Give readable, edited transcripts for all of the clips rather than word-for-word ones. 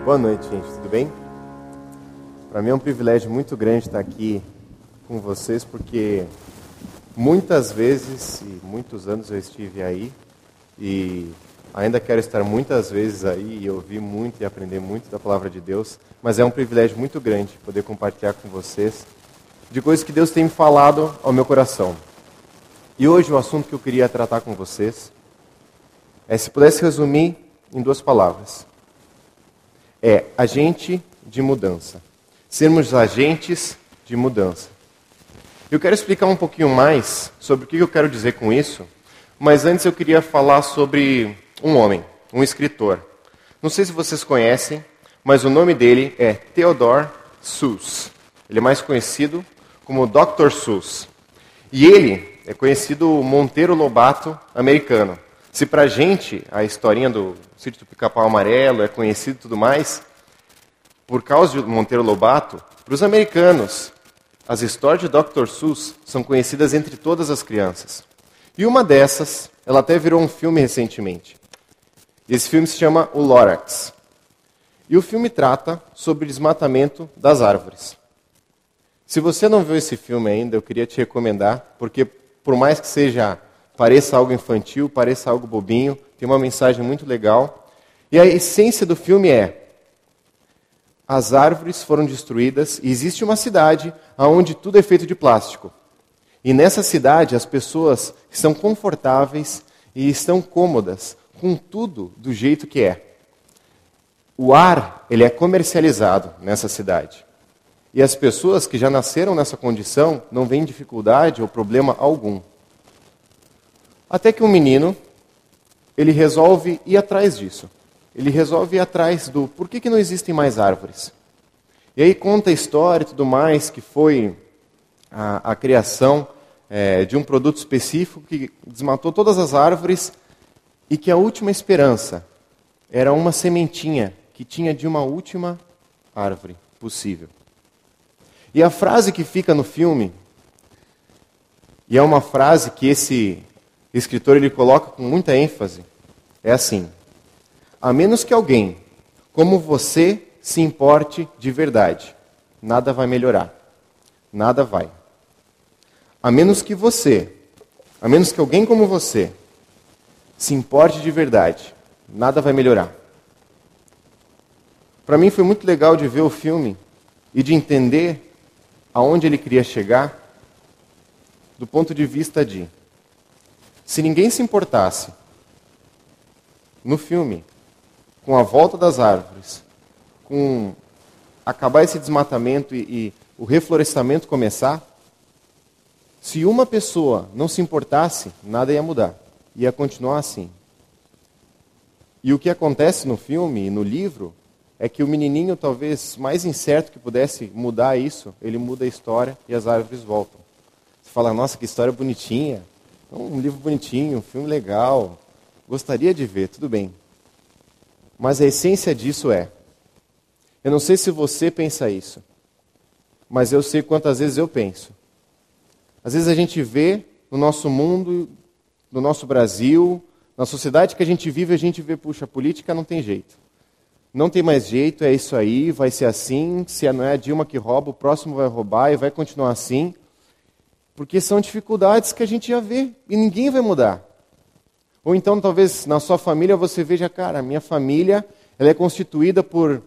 Boa noite, gente. Tudo bem? Para mim é um privilégio muito grande estar aqui com vocês, porque muitas vezes e muitos anos eu estive aí e ainda quero estar muitas vezes aí e ouvir muito e aprender muito da palavra de Deus, mas é um privilégio muito grande poder compartilhar com vocês de coisas que Deus tem me falado ao meu coração. E hoje o assunto que eu queria tratar com vocês se pudesse resumir em 2 palavras. É agente de mudança. Sermos agentes de mudança. Eu quero explicar um pouquinho mais sobre o que eu quero dizer com isso, mas antes eu queria falar sobre um homem, um escritor. Não sei se vocês conhecem, mas o nome dele é Theodore Seuss. Ele é mais conhecido como Dr. Seuss. E ele é conhecido Monteiro Lobato americano. Se pra gente a historinha do Sítio do Pica-Pau Amarelo é conhecida e tudo mais, por causa de Monteiro Lobato, para os americanos, as histórias de Dr. Seuss são conhecidas entre todas as crianças. E uma dessas, ela até virou um filme recentemente. Esse filme se chama O Lorax. E o filme trata sobre o desmatamento das árvores. Se você não viu esse filme ainda, eu queria te recomendar, porque por mais que pareça algo infantil, pareça algo bobinho, tem uma mensagem muito legal. E a essência do filme as árvores foram destruídas e existe uma cidade onde tudo é feito de plástico. E nessa cidade as pessoas estão confortáveis e estão cômodas com tudo do jeito que é. O ar, ele é comercializado nessa cidade. E as pessoas que já nasceram nessa condição não veem dificuldade ou problema algum. Até que um menino, ele resolve ir atrás disso. Ele resolve ir atrás do por que não existem mais árvores. E aí conta a história e tudo mais, que foi a criação de um produto específico que desmatou todas as árvores e que a última esperança era uma sementinha que tinha de uma última árvore possível. E a frase que fica no filme, e é uma frase que esse escritor ele coloca com muita ênfase, é assim: a menos que alguém, como você, se importe de verdade, nada vai melhorar. Nada vai. A menos que alguém como você, se importe de verdade, nada vai melhorar. Para mim foi muito legal de ver o filme e de entender aonde ele queria chegar, do ponto de vista de, se ninguém se importasse no filme com a volta das árvores, com acabar esse desmatamento e o reflorestamento começar, se uma pessoa não se importasse, nada ia mudar. Ia continuar assim. E o que acontece no filme e no livro é que o menininho, talvez mais incerto que pudesse mudar isso, ele muda a história e as árvores voltam. Você fala, nossa, que história bonitinha. Um livro bonitinho, um filme legal. Gostaria de ver, tudo bem. Mas a essência disso eu não sei se você pensa isso, mas eu sei quantas vezes eu penso. Às vezes a gente vê no nosso mundo, no nosso Brasil, na sociedade que a gente vê, puxa, a política não tem jeito. Não tem mais jeito, é isso aí, vai ser assim, se não é a Dilma que rouba, o próximo vai roubar e vai continuar assim. Porque são dificuldades que a gente já vê e ninguém vai mudar. Ou então, talvez, na sua família você veja, cara, a minha família ela é constituída por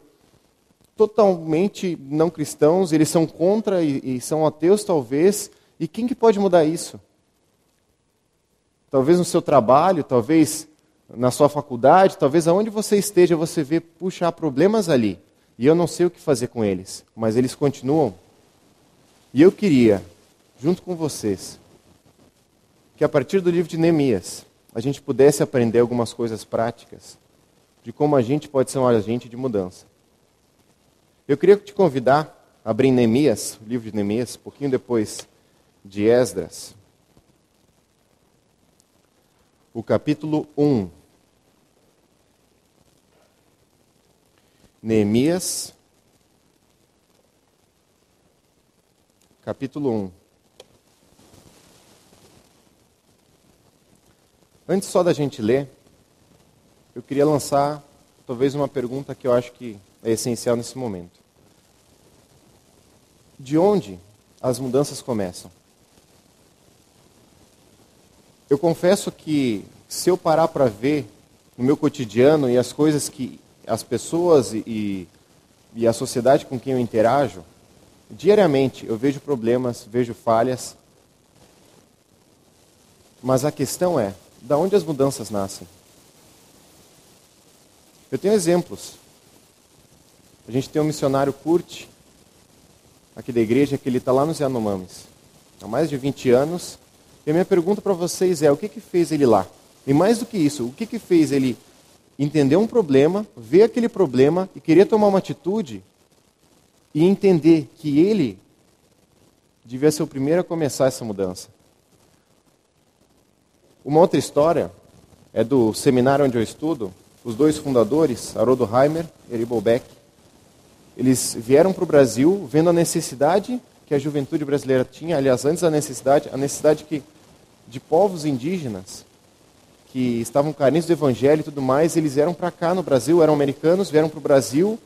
totalmente não cristãos, eles são contra e são ateus, talvez. E quem que pode mudar isso? Talvez no seu trabalho, talvez na sua faculdade, talvez aonde você esteja, você vê, puxa, há problemas ali. E eu não sei o que fazer com eles, mas eles continuam. E eu queria, junto com vocês, que a partir do livro de Neemias, a gente pudesse aprender algumas coisas práticas de como a gente pode ser um agente de mudança. Eu queria te convidar a abrir Neemias, o livro de Neemias, um pouquinho depois de Esdras, o capítulo 1. Neemias, capítulo 1. Antes só da gente ler, eu queria lançar talvez uma pergunta que eu acho que é essencial nesse momento. De onde as mudanças começam? Eu confesso que se eu parar para ver no meu cotidiano e as coisas que as pessoas e a sociedade com quem eu interajo, diariamente eu vejo problemas, vejo falhas, mas a questão é, de onde as mudanças nascem? Eu tenho exemplos. A gente tem um missionário Kurt, aqui da igreja, que ele está lá nos Yanomamis, há mais de 20 anos, e a minha pergunta para vocês é, o que fez ele lá? E mais do que isso, o que fez ele entender um problema, ver aquele problema e querer tomar uma atitude e entender que ele devia ser o primeiro a começar essa mudança? Uma outra história é do seminário onde eu estudo. Os dois fundadores, Haroldo Heimer e Eribol Beck, eles vieram para o Brasil vendo a necessidade que a juventude brasileira tinha, aliás, antes da necessidade, a necessidade de povos indígenas que estavam carentes do evangelho e tudo mais, eles vieram para cá no Brasil, eram americanos, vieram para o Brasil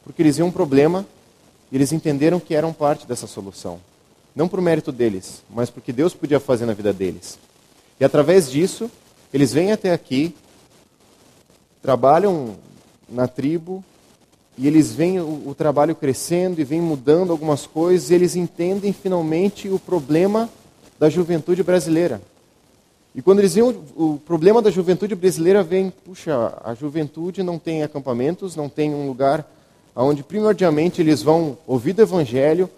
porque eles viam um problema e eles entenderam que eram parte dessa solução. Não por mérito deles, mas porque Deus podia fazer na vida deles. E através disso, eles vêm até aqui, trabalham na tribo, e eles veem o trabalho crescendo e vem mudando algumas coisas, e eles entendem finalmente o problema da juventude brasileira. E quando eles veem o problema da juventude brasileira, vem, puxa, a juventude não tem acampamentos, não tem um lugar onde primordialmente eles vão ouvir do evangelho,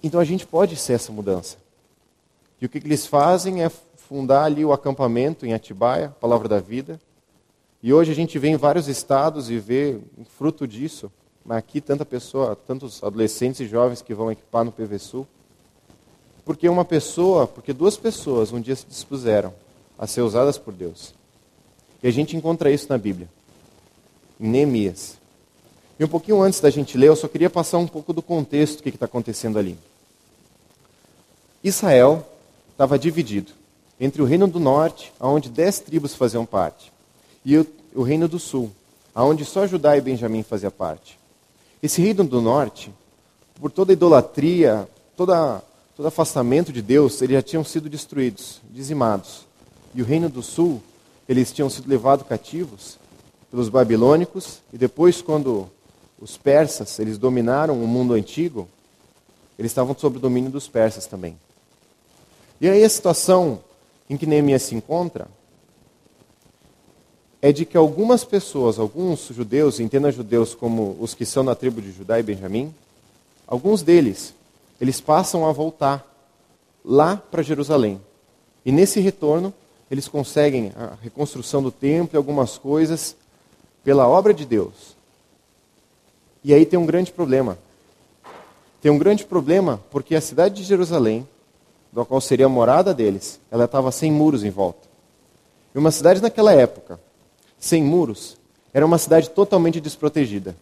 então a gente pode ser essa mudança. E o que eles fazem é fundar ali o acampamento em Atibaia, Palavra da Vida. E hoje a gente vê em vários estados e vê um fruto disso. Mas aqui tantos adolescentes e jovens que vão equipar no PV Sul. Porque duas pessoas um dia se dispuseram a ser usadas por Deus. E a gente encontra isso na Bíblia, em Neemias. E um pouquinho antes da gente ler, eu só queria passar um pouco do contexto do que está acontecendo ali. Israel estava dividido entre o Reino do Norte, onde 10 tribos faziam parte, e o Reino do Sul, onde só Judá e Benjamim faziam parte. Esse Reino do Norte, por toda idolatria, todo afastamento de Deus, eles já tinham sido destruídos, dizimados. E o Reino do Sul, eles tinham sido levados cativos pelos babilônicos, e depois, quando os persas eles dominaram o mundo antigo, eles estavam sob o domínio dos persas também. E aí a situação em que Neemias se encontra é de que algumas pessoas, alguns judeus, entenda judeus como os que são na tribo de Judá e Benjamim, alguns deles, eles passam a voltar lá para Jerusalém. E nesse retorno, eles conseguem a reconstrução do templo e algumas coisas pela obra de Deus. E aí tem um grande problema. Tem um grande problema porque a cidade de Jerusalém, da qual seria a morada deles, ela estava sem muros em volta. E uma cidade naquela época, sem muros, era uma cidade totalmente desprotegida.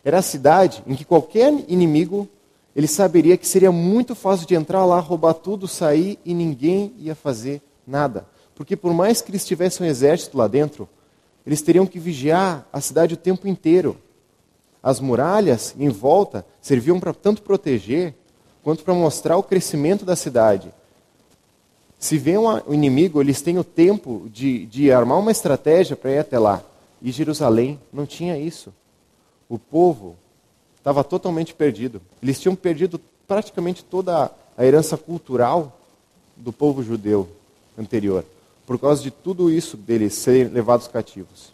Era a cidade em que qualquer inimigo, ele saberia que seria muito fácil de entrar lá, roubar tudo, sair e ninguém ia fazer nada. Porque por mais que eles tivessem um exército lá dentro, eles teriam que vigiar a cidade o tempo inteiro. As muralhas em volta serviam para tanto proteger, quanto para mostrar o crescimento da cidade. Se vê um inimigo, eles têm o tempo de armar uma estratégia para ir até lá. E Jerusalém não tinha isso. O povo estava totalmente perdido. Eles tinham perdido praticamente toda a herança cultural do povo judeu anterior, por causa de tudo isso deles serem levados cativos.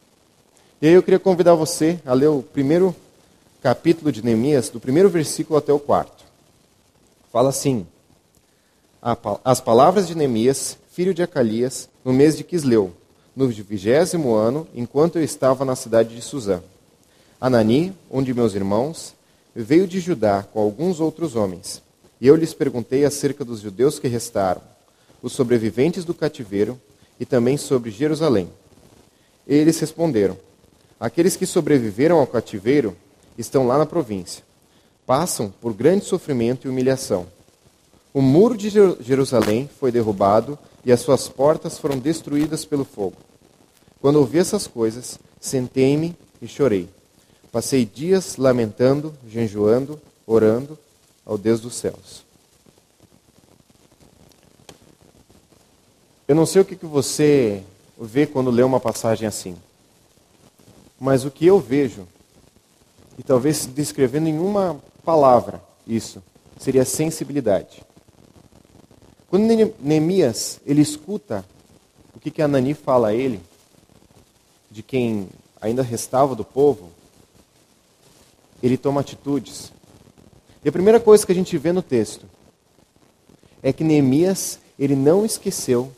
E aí eu queria convidar você a ler o primeiro capítulo de Neemias, do primeiro versículo até o 4º. Fala assim: as palavras de Neemias, filho de Acalias, no mês de Quisleu, no 20º ano, enquanto eu estava na cidade de Suzã. Anani, um de meus irmãos, veio de Judá com alguns outros homens, e eu lhes perguntei acerca dos judeus que restaram, os sobreviventes do cativeiro, e também sobre Jerusalém. Eles responderam: aqueles que sobreviveram ao cativeiro estão lá na província. Passam por grande sofrimento e humilhação. O muro de Jerusalém foi derrubado e as suas portas foram destruídas pelo fogo. Quando ouvi essas coisas, sentei-me e chorei. Passei dias lamentando, jejuando, orando ao Deus dos céus. Eu não sei o que você vê quando lê uma passagem assim, mas o que eu vejo, e talvez descrevendo em uma palavra isso, seria sensibilidade. Quando Neemias, ele escuta o que Anani fala a ele, de quem ainda restava do povo, ele toma atitudes. E a primeira coisa que a gente vê no texto é que Neemias, ele não esqueceu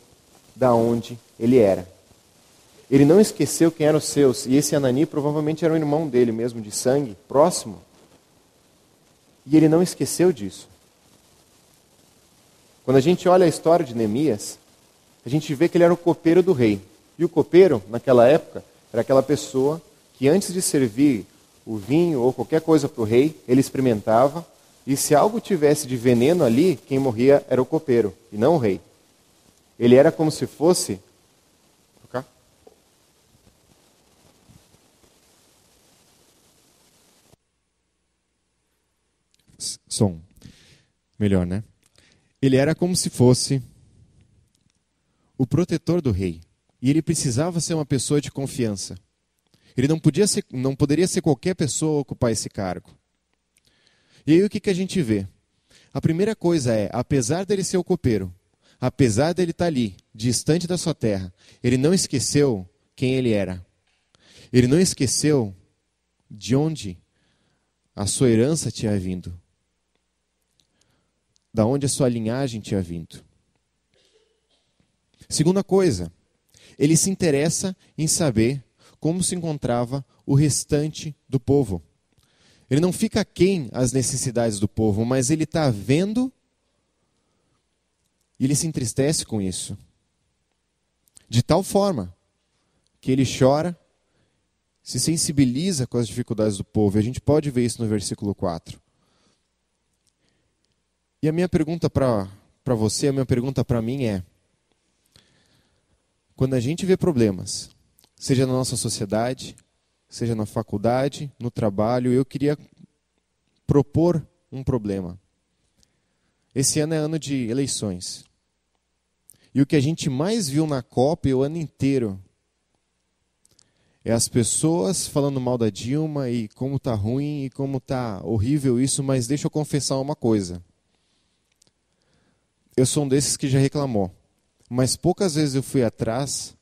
da onde ele era. Ele não esqueceu quem eram os seus. E esse Anani provavelmente era um irmão dele mesmo, de sangue, próximo. E ele não esqueceu disso. Quando a gente olha a história de Neemias, a gente vê que ele era o copeiro do rei. E o copeiro, naquela época, era aquela pessoa que antes de servir o vinho ou qualquer coisa para o rei, ele experimentava. E se algo tivesse de veneno ali, quem morria era o copeiro, e não o rei. Ele era como se fosse... Som. Melhor, né? Ele era como se fosse o protetor do rei. E ele precisava ser uma pessoa de confiança. Ele não poderia ser qualquer pessoa a ocupar esse cargo. E aí o que a gente vê? A primeira coisa é, apesar dele ser o copeiro, apesar dele estar ali, distante da sua terra, ele não esqueceu quem ele era. Ele não esqueceu de onde a sua herança tinha vindo. Da onde a sua linhagem tinha vindo. Segunda coisa, ele se interessa em saber como se encontrava o restante do povo. Ele não fica aquém às necessidades do povo, mas ele está vendo e ele se entristece com isso. De tal forma que ele chora, se sensibiliza com as dificuldades do povo. E a gente pode ver isso no versículo 4. E a minha pergunta para você, a minha pergunta para mim é: quando a gente vê problemas, seja na nossa sociedade, seja na faculdade, no trabalho, eu queria propor um problema. Esse ano é ano de eleições. E o que a gente mais viu na COP o ano inteiro é as pessoas falando mal da Dilma e como tá ruim e como tá horrível isso, mas deixa eu confessar uma coisa. Eu sou um desses que já reclamou, mas poucas vezes eu fui atrás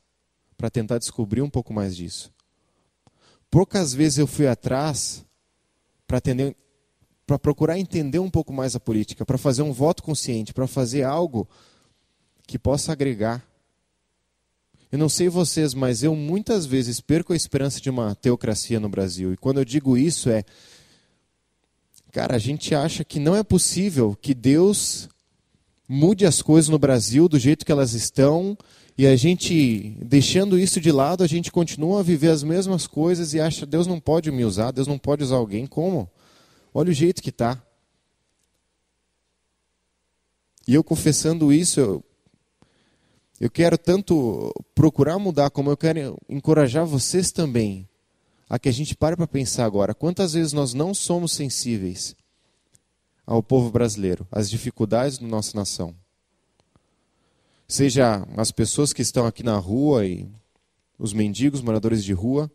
para tentar descobrir um pouco mais disso. Poucas vezes eu fui atrás para procurar entender um pouco mais a política, para fazer um voto consciente, para fazer algo que possa agregar. Eu não sei vocês, mas eu muitas vezes perco a esperança de uma teocracia no Brasil. E quando eu digo isso cara, a gente acha que não é possível que Deus mude as coisas no Brasil do jeito que elas estão, e a gente, deixando isso de lado, a gente continua a viver as mesmas coisas e acha, Deus não pode me usar, Deus não pode usar alguém. Como? Olha o jeito que está. E eu confessando isso, eu quero tanto procurar mudar, como eu quero encorajar vocês também, a que a gente pare para pensar agora, quantas vezes nós não somos sensíveis ao povo brasileiro, às dificuldades da nossa nação. Seja as pessoas que estão aqui na rua, e os mendigos, moradores de rua,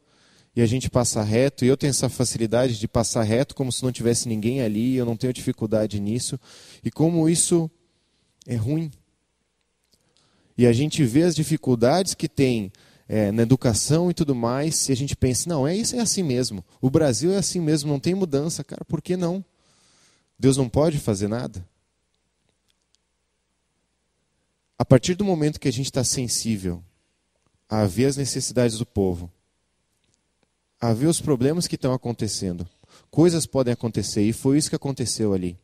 e a gente passa reto, e eu tenho essa facilidade de passar reto como se não tivesse ninguém ali, eu não tenho dificuldade nisso, e como isso é ruim. E a gente vê as dificuldades que tem na educação e tudo mais, e a gente pensa, não, isso é assim mesmo, o Brasil é assim mesmo, não tem mudança, cara, por que não? Deus não pode fazer nada? A partir do momento que a gente está sensível a ver as necessidades do povo, a ver os problemas que estão acontecendo, coisas podem acontecer, e foi isso que aconteceu ali.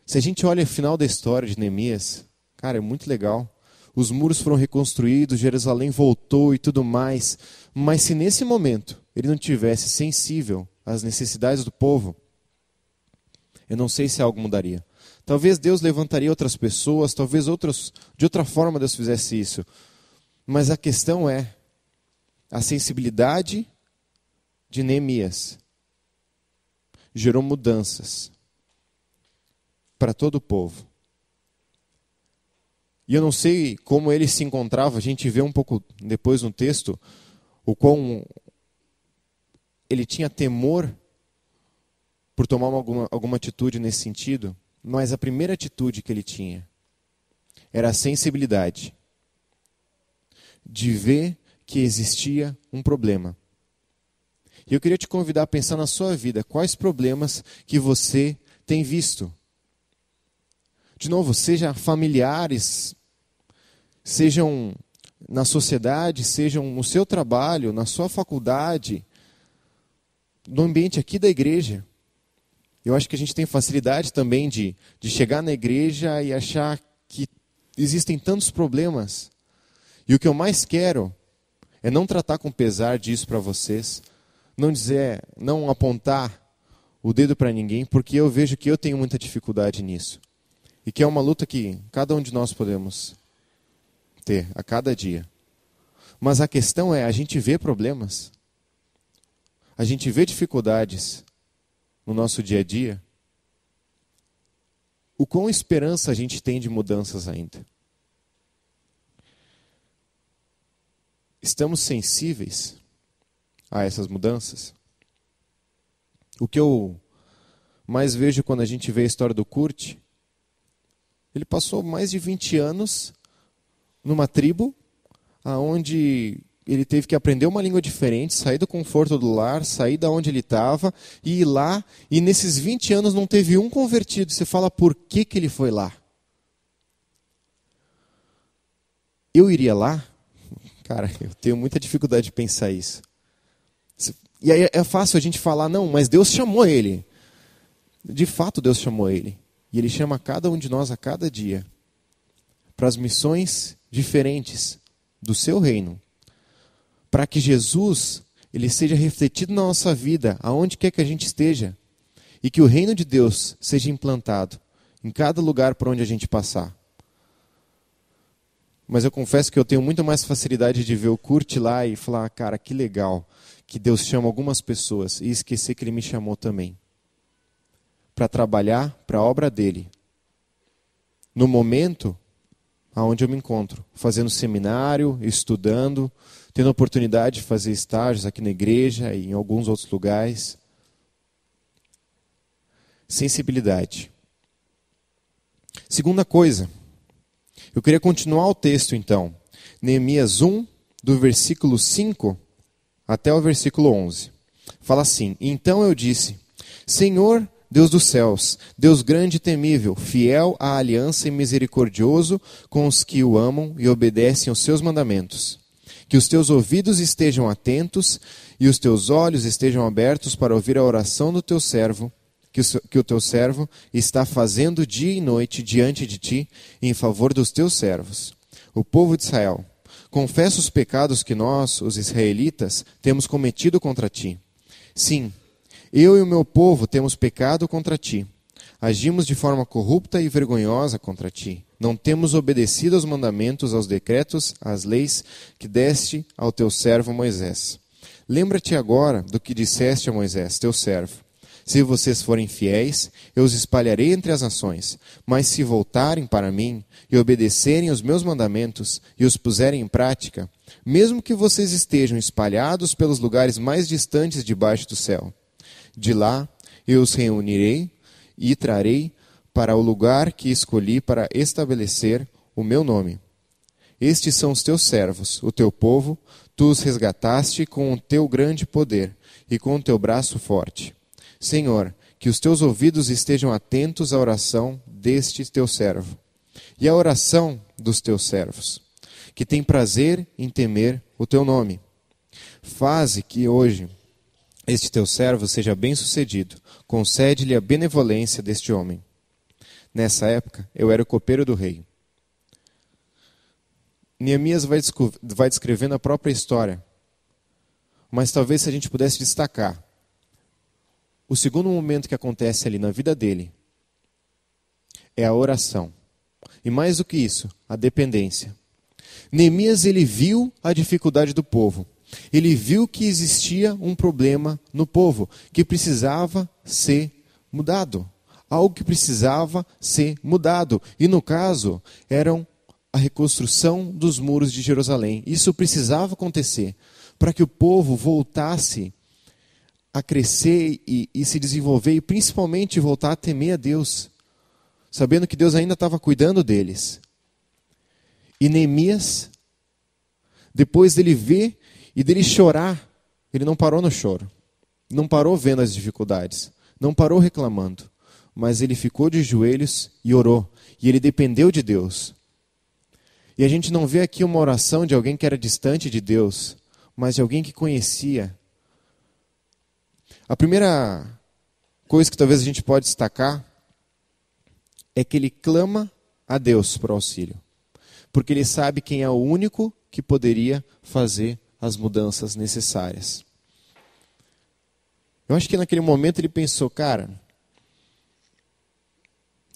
Se a gente olha o final da história de Neemias, cara, é muito legal. Os muros foram reconstruídos, Jerusalém voltou e tudo mais, mas se nesse momento ele não tivesse sensível às necessidades do povo, eu não sei se algo mudaria. Talvez Deus levantaria outras pessoas, talvez de outra forma Deus fizesse isso. Mas a questão é a sensibilidade de Neemias gerou mudanças para todo o povo. E eu não sei como ele se encontrava, a gente vê um pouco depois no texto, o quão ele tinha temor por tomar alguma atitude nesse sentido, mas a primeira atitude que ele tinha era a sensibilidade de ver que existia um problema. E eu queria te convidar a pensar na sua vida, quais problemas que você tem visto. De novo, seja familiares, sejam na sociedade, sejam no seu trabalho, na sua faculdade, no ambiente aqui da igreja. Eu acho que a gente tem facilidade também de chegar na igreja e achar que existem tantos problemas. E o que eu mais quero é não tratar com pesar disso para vocês, não apontar o dedo para ninguém, porque eu vejo que eu tenho muita dificuldade nisso. E que é uma luta que cada um de nós podemos ter a cada dia. Mas a questão é, a gente vê problemas, a gente vê dificuldades no nosso dia a dia, o quão esperança a gente tem de mudanças ainda? Estamos sensíveis a essas mudanças? O que eu mais vejo quando a gente vê a história do Kurt, ele passou mais de 20 anos numa tribo, onde ele teve que aprender uma língua diferente, sair do conforto do lar, sair da onde ele estava, e ir lá, e nesses 20 anos não teve um convertido. Você fala, por que ele foi lá? Eu iria lá? Cara, eu tenho muita dificuldade de pensar isso. E aí é fácil a gente falar, não, mas Deus chamou ele. De fato, Deus chamou ele. E Ele chama cada um de nós a cada dia para as missões diferentes do seu reino. Para que Jesus ele seja refletido na nossa vida, aonde quer que a gente esteja. E que o reino de Deus seja implantado em cada lugar por onde a gente passar. Mas eu confesso que eu tenho muito mais facilidade de ver o Kurt lá e falar, cara, que legal que Deus chama algumas pessoas e esquecer que Ele me chamou também. Para trabalhar para a obra dEle. No momento onde eu me encontro, fazendo seminário, estudando, tendo a oportunidade de fazer estágios aqui na igreja e em alguns outros lugares. Sensibilidade. Segunda coisa, eu queria continuar o texto então. Neemias 1, do versículo 5 até o versículo 11. Fala assim, então eu disse, Senhor, Deus dos céus, Deus grande e temível, fiel à aliança e misericordioso com os que o amam e obedecem aos seus mandamentos. Que os teus ouvidos estejam atentos e os teus olhos estejam abertos para ouvir a oração do teu servo, que o teu servo está fazendo dia e noite diante de ti em favor dos teus servos, o povo de Israel. Confessa os pecados que nós, os israelitas, temos cometido contra ti. Sim, eu e o meu povo temos pecado contra ti. Agimos de forma corrupta e vergonhosa contra ti. Não temos obedecido aos mandamentos, aos decretos, às leis que deste ao teu servo Moisés. Lembra-te agora do que disseste a Moisés, teu servo. Se vocês forem fiéis, eu os espalharei entre as nações. Mas se voltarem para mim e obedecerem os meus mandamentos e os puserem em prática, mesmo que vocês estejam espalhados pelos lugares mais distantes debaixo do céu, de lá eu os reunirei e trarei para o lugar que escolhi para estabelecer o meu nome. Estes são os teus servos, o teu povo, tu os resgataste com o teu grande poder e com o teu braço forte. Senhor, que os teus ouvidos estejam atentos à oração deste teu servo e à oração dos teus servos, que tem prazer em temer o teu nome. Faze que hoje este teu servo seja bem-sucedido, concede-lhe a benevolência deste homem. Nessa época, eu era o copeiro do rei. Neemias vai descrevendo a própria história, mas talvez se a gente pudesse destacar o segundo momento que acontece ali na vida dele é a oração. E mais do que isso, a dependência. Neemias ele viu a dificuldade do povo. Ele viu que existia um problema no povo, que precisava ser mudado. Algo que precisava ser mudado. E no caso, eram a reconstrução dos muros de Jerusalém. Isso precisava acontecer para que o povo voltasse a crescer e se desenvolver, e principalmente voltar a temer a Deus, sabendo que Deus ainda estava cuidando deles. E Neemias, depois dele ver e dele chorar, ele não parou no choro, não parou vendo as dificuldades, não parou reclamando, mas ele ficou de joelhos e orou, e ele dependeu de Deus. E a gente não vê aqui uma oração de alguém que era distante de Deus, mas de alguém que conhecia. A primeira coisa que talvez a gente pode destacar é que ele clama a Deus por auxílio, porque ele sabe quem é o único que poderia fazer as mudanças necessárias. Eu acho que naquele momento ele pensou, cara,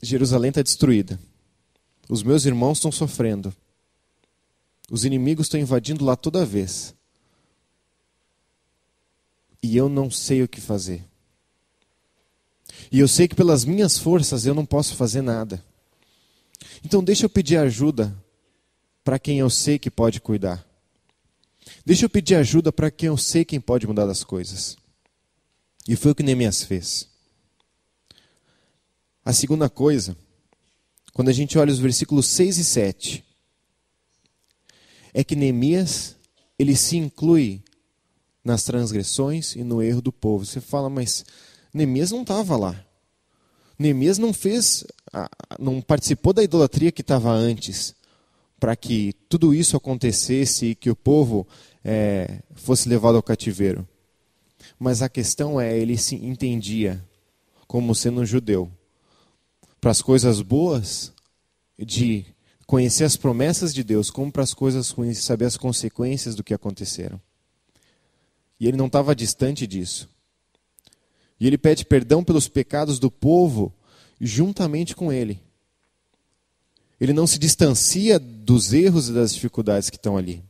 Jerusalém está destruída, os meus irmãos estão sofrendo, os inimigos estão invadindo lá toda vez, e eu não sei o que fazer. E eu sei que pelas minhas forças eu não posso fazer nada. Então deixa eu pedir ajuda para quem eu sei que pode cuidar. Deixa eu pedir ajuda para quem eu sei quem pode mudar as coisas. E foi o que Neemias fez. A segunda coisa, quando a gente olha os versículos 6 e 7, é que Neemias, ele se inclui nas transgressões e no erro do povo. Você fala, mas Neemias não estava lá. Neemias não participou da idolatria que estava antes, para que tudo isso acontecesse e que o povo fosse levado ao cativeiro. Mas a questão é, ele se entendia como sendo um judeu. Para as coisas boas, de conhecer as promessas de Deus, como para as coisas ruins, saber as consequências do que aconteceram. E ele não estava distante disso. E ele pede perdão pelos pecados do povo juntamente com ele. Ele não se distancia dos erros e das dificuldades que estão ali.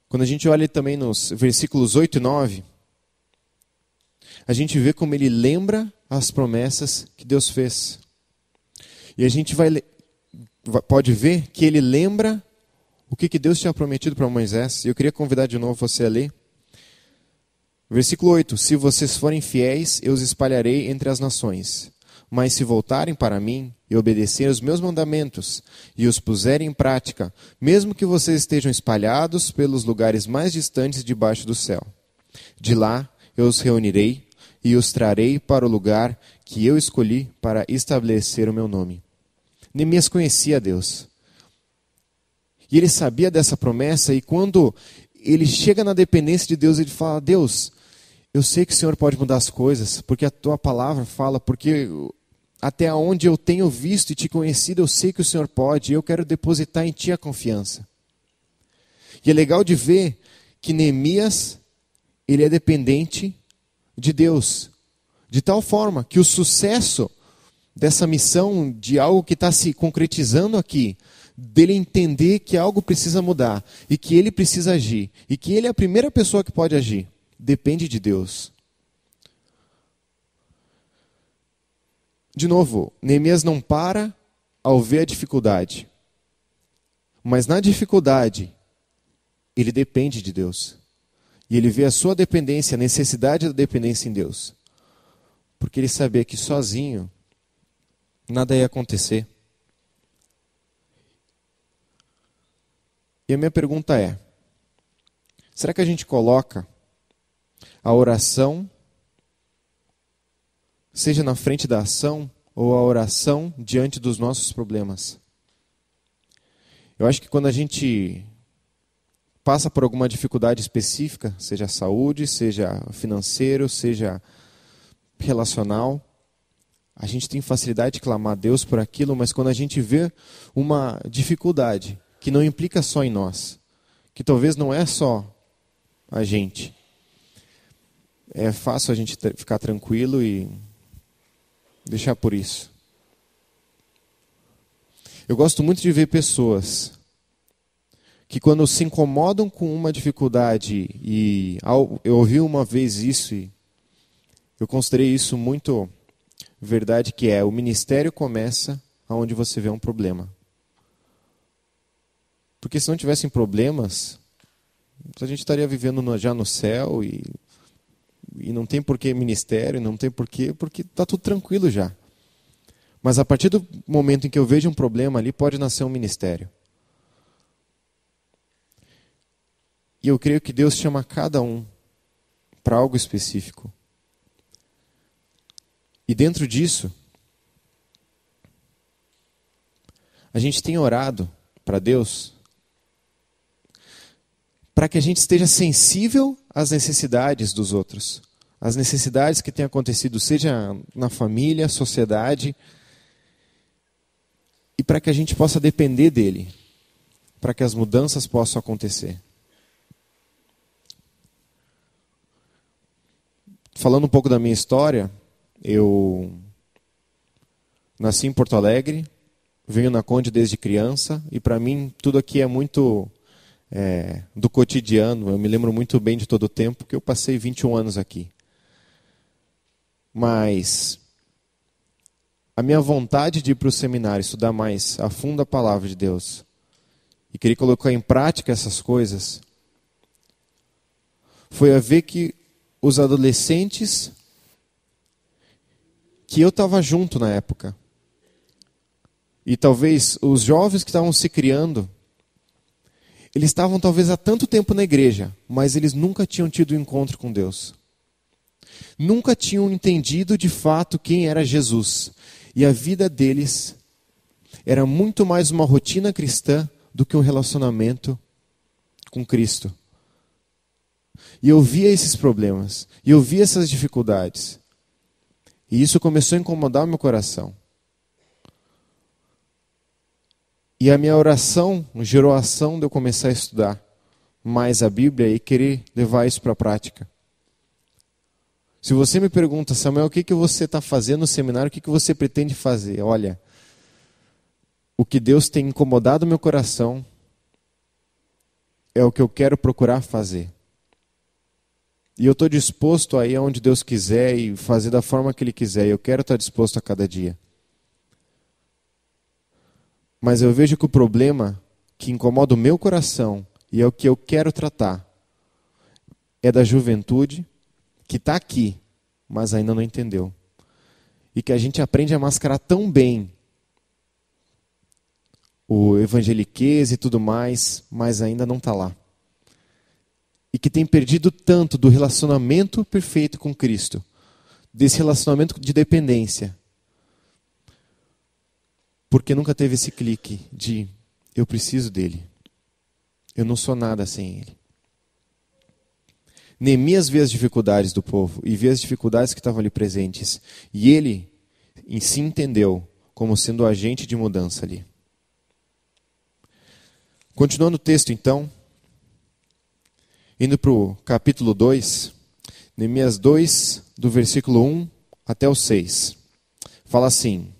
Quando a gente olha também nos versículos 8 e 9, a gente vê como ele lembra as promessas que Deus fez. E a gente pode ver que ele lembra o que Deus tinha prometido para Moisés. E eu queria convidar de novo você a ler. Versículo 8. Se vocês forem fiéis, eu os espalharei entre as nações. Mas se voltarem para mim e obedecerem os meus mandamentos e os puserem em prática, mesmo que vocês estejam espalhados pelos lugares mais distantes debaixo do céu, de lá eu os reunirei e os trarei para o lugar que eu escolhi para estabelecer o meu nome. Neemias conhecia Deus. E ele sabia dessa promessa, e quando ele chega na dependência de Deus, ele fala, Deus, eu sei que o Senhor pode mudar as coisas, porque a tua palavra fala, porque até onde eu tenho visto e te conhecido, eu sei que o Senhor pode, e eu quero depositar em ti a confiança. E é legal de ver que Neemias, ele é dependente de Deus, de tal forma que o sucesso dessa missão, de algo que está se concretizando aqui, dele entender que algo precisa mudar, e que ele precisa agir, e que ele é a primeira pessoa que pode agir, depende de Deus. De novo, Neemias não para ao ver a dificuldade, mas na dificuldade, ele depende de Deus. E ele vê a sua dependência, a necessidade da dependência em Deus. Porque ele sabia que sozinho nada ia acontecer. E a minha pergunta é, será que a gente coloca a oração, seja na frente da ação, ou a oração diante dos nossos problemas? Eu acho que quando a gente passa por alguma dificuldade específica, seja saúde, seja financeiro, seja relacional, a gente tem facilidade de clamar a Deus por aquilo, mas quando a gente vê uma dificuldade que não implica só em nós, que talvez não é só a gente, é fácil a gente ficar tranquilo e deixar por isso. Eu gosto muito de ver pessoas que quando se incomodam com uma dificuldade, e eu ouvi uma vez isso e eu considerei isso muito verdade, que é: o ministério começa onde você vê um problema. Porque se não tivessem problemas, a gente estaria vivendo já no céu e não tem porquê ministério, não tem porquê, porque está tudo tranquilo já. Mas a partir do momento em que eu vejo um problema ali, pode nascer um ministério. E eu creio que Deus chama cada um para algo específico. E dentro disso, a gente tem orado para Deus para que a gente esteja sensível às necessidades dos outros. As necessidades que têm acontecido, seja na família, sociedade, e para que a gente possa depender dele, para que as mudanças possam acontecer. Falando um pouco da minha história, eu nasci em Porto Alegre, venho na Conde desde criança, e para mim tudo aqui é muito do cotidiano. Eu me lembro muito bem de todo o tempo, porque eu passei 21 anos aqui. Mas a minha vontade de ir para o seminário, estudar mais a fundo a palavra de Deus, e querer colocar em prática essas coisas, foi a ver que os adolescentes que eu estava junto na época, e talvez os jovens que estavam se criando, eles estavam talvez há tanto tempo na igreja, mas eles nunca tinham tido um encontro com Deus. Nunca tinham entendido de fato quem era Jesus. E a vida deles era muito mais uma rotina cristã do que um relacionamento com Cristo. E eu via esses problemas, e eu via essas dificuldades. E isso começou a incomodar o meu coração. E a minha oração gerou a ação de eu começar a estudar mais a Bíblia e querer levar isso para a prática. Se você me pergunta: Samuel, o que você está fazendo no seminário, o que você pretende fazer? Olha, o que Deus tem incomodado o meu coração é o que eu quero procurar fazer. E eu estou disposto a ir aonde Deus quiser e fazer da forma que Ele quiser. Eu quero estar disposto a cada dia. Mas eu vejo que o problema que incomoda o meu coração, e é o que eu quero tratar, é da juventude que está aqui, mas ainda não entendeu. E que a gente aprende a mascarar tão bem o evangeliquez e tudo mais, mas ainda não está lá. E que tem perdido tanto do relacionamento perfeito com Cristo, desse relacionamento de dependência, porque nunca teve esse clique de: eu preciso dele, eu não sou nada sem ele. Neemias vê as dificuldades do povo e vê as dificuldades que estavam ali presentes, e ele em si entendeu como sendo o agente de mudança ali. Continuando o texto então, indo para o capítulo 2, Neemias 2, do versículo 1 até o 6. Fala assim: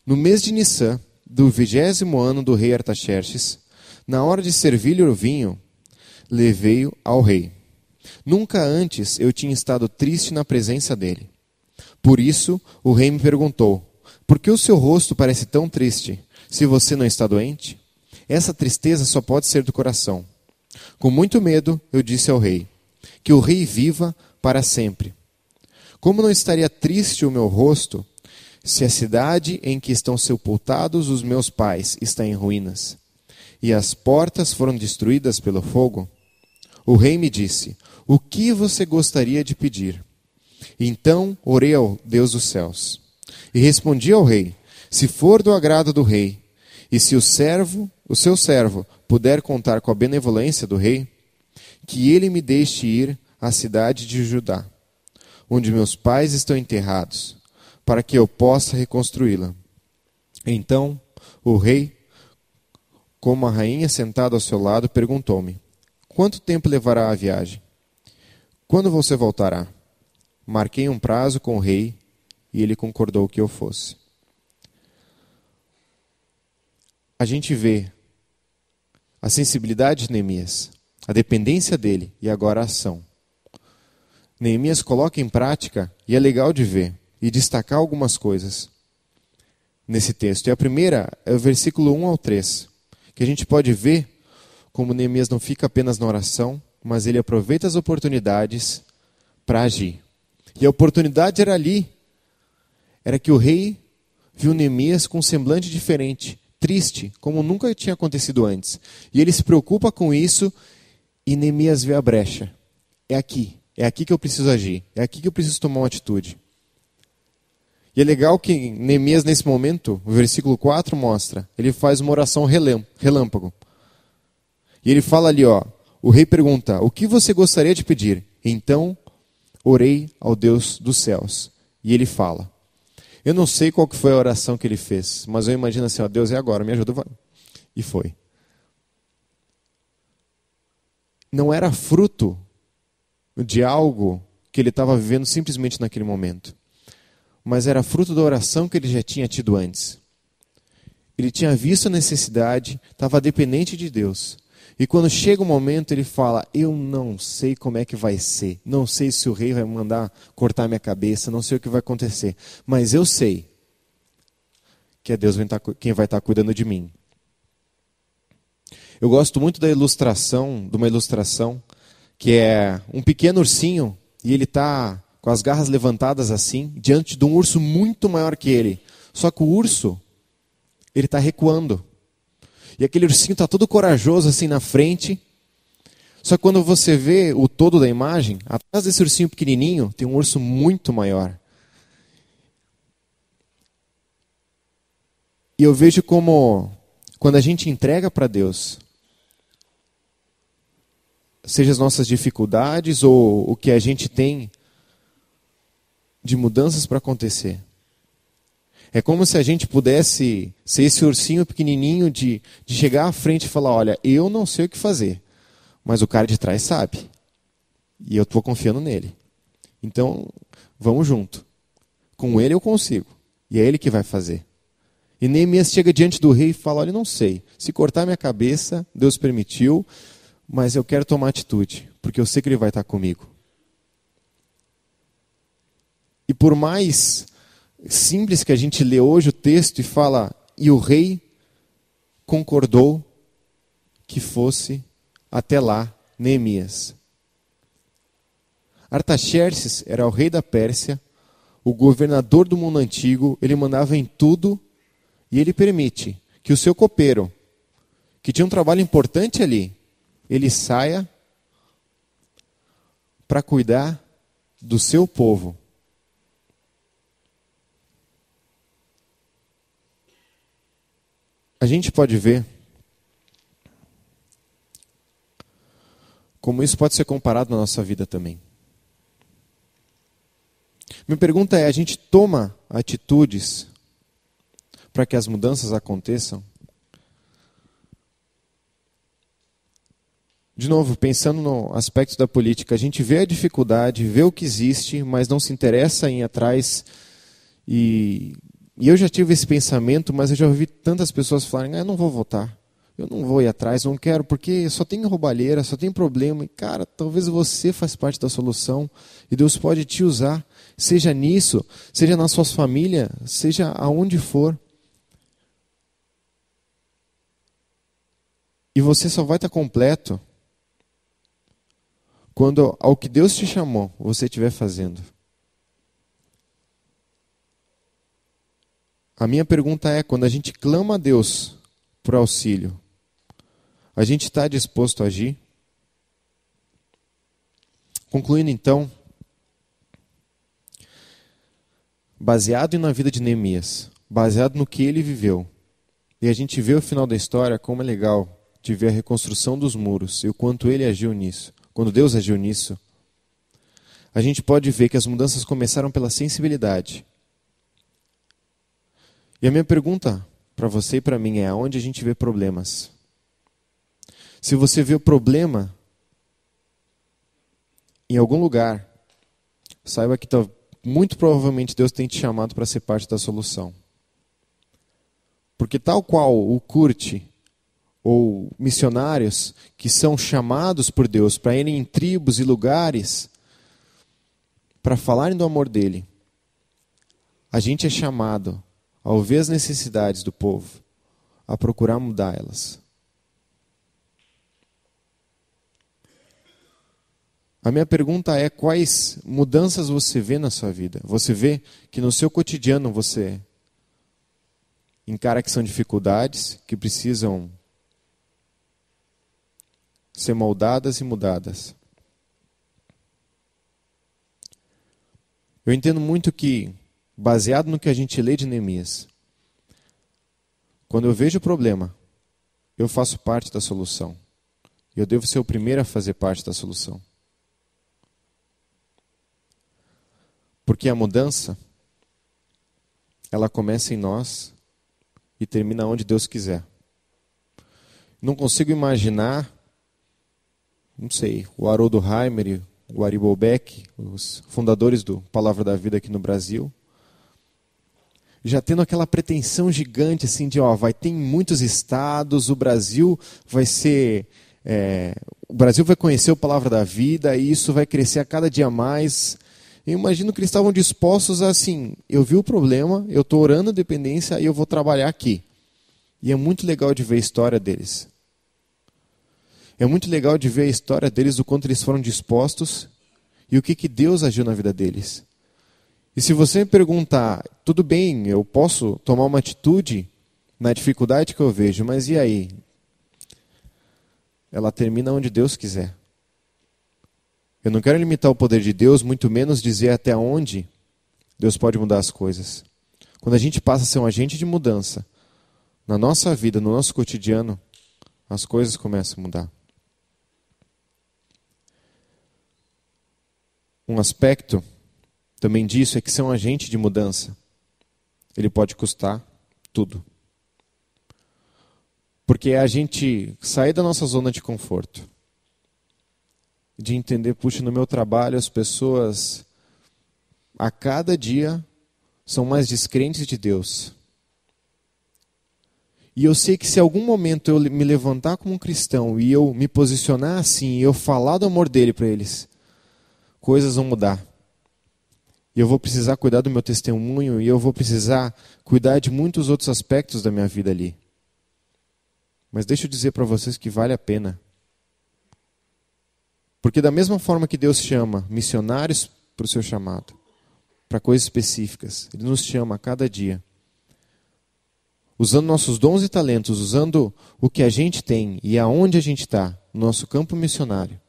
No mês de Nisan, do 20º ano do rei Artaxerxes, na hora de servir-lhe o vinho, levei-o ao rei. Nunca antes eu tinha estado triste na presença dele. Por isso o rei me perguntou: por que o seu rosto parece tão triste, se você não está doente? Essa tristeza só pode ser do coração. Com muito medo, eu disse ao rei: que o rei viva para sempre. Como não estaria triste o meu rosto, se a cidade em que estão sepultados os meus pais está em ruínas, e as portas foram destruídas pelo fogo? O rei me disse: o que você gostaria de pedir? Então orei ao Deus dos céus, e respondi ao rei: se for do agrado do rei, e se o seu servo puder contar com a benevolência do rei, que ele me deixe ir à cidade de Judá, onde meus pais estão enterrados, para que eu possa reconstruí-la. Então o rei, com uma rainha sentada ao seu lado, perguntou-me: quanto tempo levará a viagem? Quando você voltará? Marquei um prazo com o rei e ele concordou que eu fosse. A gente vê a sensibilidade de Neemias, a dependência dele e agora a ação. Neemias coloca em prática, e é legal de ver, e destacar algumas coisas nesse texto. E a primeira é o versículo 1 ao 3, que a gente pode ver como Neemias não fica apenas na oração, mas ele aproveita as oportunidades para agir. E a oportunidade era ali, era que o rei viu Neemias com um semblante diferente, triste, como nunca tinha acontecido antes. E ele se preocupa com isso e Neemias vê a brecha. É aqui que eu preciso agir, é aqui que eu preciso tomar uma atitude. E é legal que Neemias, nesse momento, o versículo 4 mostra, ele faz uma oração relâmpago. E ele fala ali, o rei pergunta, o que você gostaria de pedir? Então, orei ao Deus dos céus. E ele fala. Eu não sei qual que foi a oração que ele fez, mas eu imagino assim, Deus, é agora, me ajuda. E foi. Não era fruto de algo que ele estava vivendo simplesmente naquele momento, mas era fruto da oração que ele já tinha tido antes. Ele tinha visto a necessidade, estava dependente de Deus. E quando chega o momento, ele fala, eu não sei como é que vai ser, não sei se o rei vai mandar cortar minha cabeça, não sei o que vai acontecer, mas eu sei que é Deus quem vai estar cuidando de mim. Eu gosto muito de uma ilustração, que é um pequeno ursinho, e ele está com as garras levantadas assim, diante de um urso muito maior que ele. Só que o urso, ele está recuando. E aquele ursinho está todo corajoso assim na frente. Só que quando você vê o todo da imagem, atrás desse ursinho pequenininho, tem um urso muito maior. E eu vejo como, quando a gente entrega para Deus, seja as nossas dificuldades ou o que a gente tem de mudanças para acontecer. É como se a gente pudesse ser esse ursinho pequenininho de chegar à frente e falar, olha, eu não sei o que fazer, mas o cara de trás sabe. E eu estou confiando nele. Então, vamos junto. Com ele eu consigo. E é ele que vai fazer. E Neemias chega diante do rei e fala, olha, não sei. Se cortar minha cabeça, Deus permitiu, mas eu quero tomar atitude, porque eu sei que ele vai estar comigo. E por mais simples que a gente lê hoje o texto e fala, e o rei concordou que fosse até lá Neemias. Artaxerxes era o rei da Pérsia, o governador do mundo antigo, ele mandava em tudo e ele permite que o seu copeiro, que tinha um trabalho importante ali, ele saia para cuidar do seu povo. A gente pode ver como isso pode ser comparado na nossa vida também. Minha pergunta é, a gente toma atitudes para que as mudanças aconteçam? De novo, pensando no aspecto da política, a gente vê a dificuldade, vê o que existe, mas não se interessa em ir atrás. E eu já tive esse pensamento, mas eu já ouvi tantas pessoas falarem, eu não vou votar, eu não vou ir atrás, não quero, porque só tem roubalheira, só tem problema. E, cara, talvez você faz parte da solução e Deus pode te usar, seja nisso, seja na sua família, seja aonde for. E você só vai estar completo quando ao que Deus te chamou, você estiver fazendo. A minha pergunta é, quando a gente clama a Deus por auxílio, a gente está disposto a agir? Concluindo então, baseado na vida de Neemias, baseado no que ele viveu, e a gente vê o final da história, como é legal de ver a reconstrução dos muros e o quanto ele agiu nisso. Quando Deus agiu nisso, a gente pode ver que as mudanças começaram pela sensibilidade. E a minha pergunta para você e para mim é, aonde a gente vê problemas? Se você vê o problema em algum lugar, saiba que muito provavelmente Deus tem te chamado para ser parte da solução. Porque tal qual o Kurt, ou missionários que são chamados por Deus para irem em tribos e lugares para falarem do amor dele, a gente é chamado, ao ver as necessidades do povo, a procurar mudar elas. A minha pergunta é: quais mudanças você vê na sua vida? Você vê que no seu cotidiano você encara que são dificuldades que precisam ser moldadas e mudadas. Eu entendo muito que, baseado no que a gente lê de Neemias, quando eu vejo o problema, eu faço parte da solução. E eu devo ser o primeiro a fazer parte da solução. Porque a mudança, ela começa em nós e termina onde Deus quiser. Não consigo imaginar, não sei, o Haroldo Heimer, o Ari Bolbeck, os fundadores do Palavra da Vida aqui no Brasil, já tendo aquela pretensão gigante assim de, vai ter em muitos estados, o Brasil vai ser, o Brasil vai conhecer o Palavra da Vida e isso vai crescer a cada dia mais. Eu imagino que eles estavam dispostos a, assim, eu vi o problema, eu estou orando a dependência e eu vou trabalhar aqui. E é muito legal de ver a história deles. É muito legal de ver a história deles, do quanto eles foram dispostos e o que Deus agiu na vida deles. E se você me perguntar, tudo bem, eu posso tomar uma atitude na dificuldade que eu vejo, mas e aí? Ela termina onde Deus quiser. Eu não quero limitar o poder de Deus, muito menos dizer até onde Deus pode mudar as coisas. Quando a gente passa a ser um agente de mudança na nossa vida, no nosso cotidiano, as coisas começam a mudar. Um aspecto também disso é que ser um agente de mudança, ele pode custar tudo. Porque é a gente sair da nossa zona de conforto. De entender, puxa, no meu trabalho as pessoas a cada dia são mais descrentes de Deus. E eu sei que se em algum momento eu me levantar como um cristão e eu me posicionar assim, e eu falar do amor dele para eles, coisas vão mudar. E eu vou precisar cuidar do meu testemunho e eu vou precisar cuidar de muitos outros aspectos da minha vida ali. Mas deixa eu dizer para vocês que vale a pena. Porque da mesma forma que Deus chama missionários para o seu chamado, para coisas específicas, Ele nos chama a cada dia. Usando nossos dons e talentos, usando o que a gente tem e aonde a gente está, no nosso campo missionário,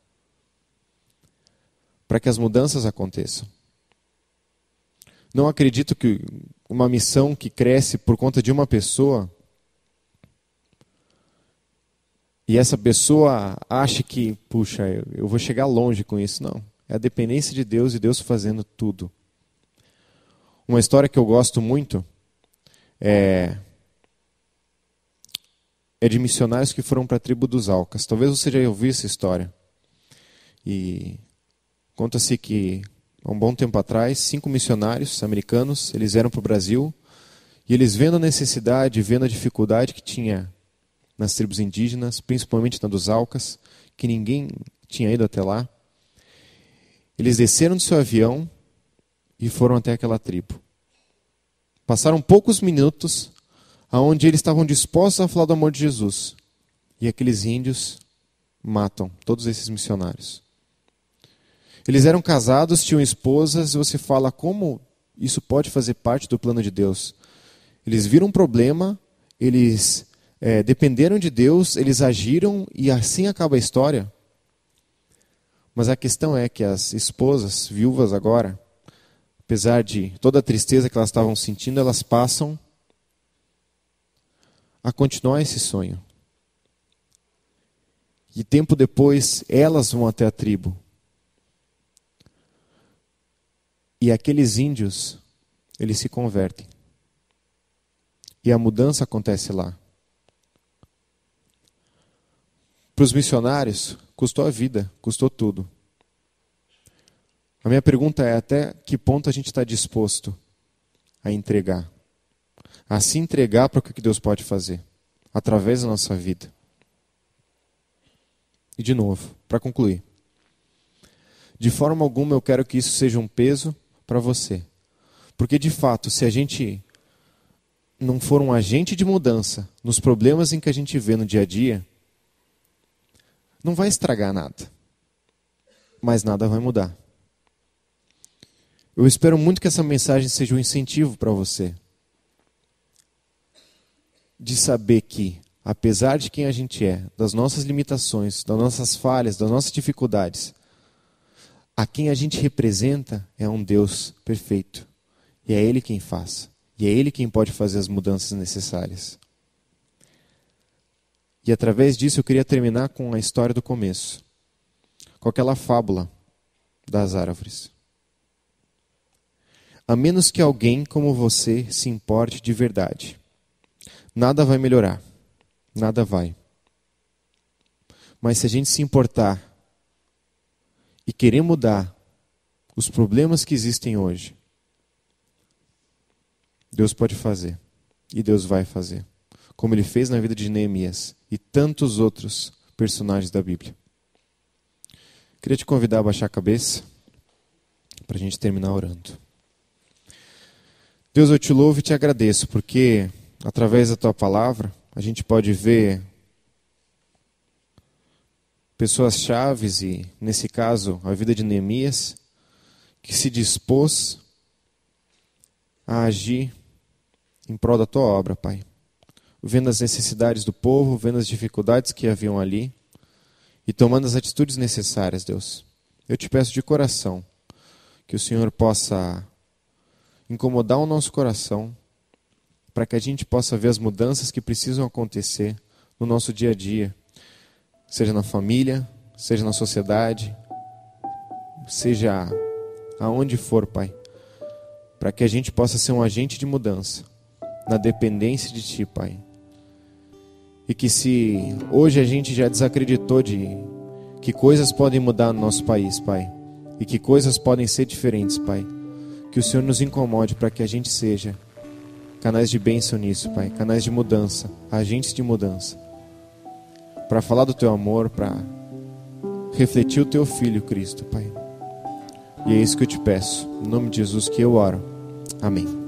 para que as mudanças aconteçam. Não acredito que uma missão que cresce por conta de uma pessoa e essa pessoa acha que, puxa, eu vou chegar longe com isso. Não. É a dependência de Deus e Deus fazendo tudo. Uma história que eu gosto muito é de missionários que foram para a tribo dos Aucas. Talvez você já ouviu essa história. E conta-se que, há um bom tempo atrás, 5 missionários americanos, eles vieram para o Brasil e eles vendo a necessidade, vendo a dificuldade que tinha nas tribos indígenas, principalmente na dos Aucas, que ninguém tinha ido até lá. Eles desceram do seu avião e foram até aquela tribo. Passaram poucos minutos onde eles estavam dispostos a falar do amor de Jesus. E aqueles índios matam todos esses missionários. Eles eram casados, tinham esposas, e você fala como isso pode fazer parte do plano de Deus. Eles viram um problema, eles dependeram de Deus, eles agiram e assim acaba a história. Mas a questão é que as esposas, viúvas agora, apesar de toda a tristeza que elas estavam sentindo, elas passam a continuar esse sonho. E tempo depois, elas vão até a tribo. E aqueles índios, eles se convertem. E a mudança acontece lá. Para os missionários, custou a vida, custou tudo. A minha pergunta é até que ponto a gente está disposto a entregar. A se entregar para o que Deus pode fazer, através da nossa vida. E de novo, para concluir. De forma alguma eu quero que isso seja um peso para você. Porque de fato, se a gente não for um agente de mudança nos problemas em que a gente vê no dia a dia, não vai estragar nada. Mas nada vai mudar. Eu espero muito que essa mensagem seja um incentivo para você. De saber que, apesar de quem a gente é, das nossas limitações, das nossas falhas, das nossas dificuldades, a quem a gente representa é um Deus perfeito. E é Ele quem faz. E é Ele quem pode fazer as mudanças necessárias. E através disso eu queria terminar com a história do começo. Com aquela fábula das árvores. A menos que alguém como você se importe de verdade, nada vai melhorar. Nada vai. Mas se a gente se importar e querer mudar os problemas que existem hoje, Deus pode fazer. E Deus vai fazer. Como Ele fez na vida de Neemias e tantos outros personagens da Bíblia. Queria te convidar a baixar a cabeça para a gente terminar orando. Deus, eu te louvo e te agradeço, porque através da Tua palavra a gente pode ver pessoas chaves e, nesse caso, a vida de Neemias, que se dispôs a agir em prol da Tua obra, Pai. Vendo as necessidades do povo, vendo as dificuldades que haviam ali e tomando as atitudes necessárias, Deus. Eu te peço de coração que o Senhor possa incomodar o nosso coração para que a gente possa ver as mudanças que precisam acontecer no nosso dia a dia, seja na família, seja na sociedade, seja aonde for, Pai, para que a gente possa ser um agente de mudança, na dependência de Ti, Pai. E que se hoje a gente já desacreditou de que coisas podem mudar no nosso país, Pai, e que coisas podem ser diferentes, Pai, que o Senhor nos incomode para que a gente seja canais de bênção nisso, Pai, canais de mudança, agentes de mudança, para falar do Teu amor, para refletir o Teu Filho, Cristo, Pai. E é isso que eu te peço, em nome de Jesus que eu oro. Amém.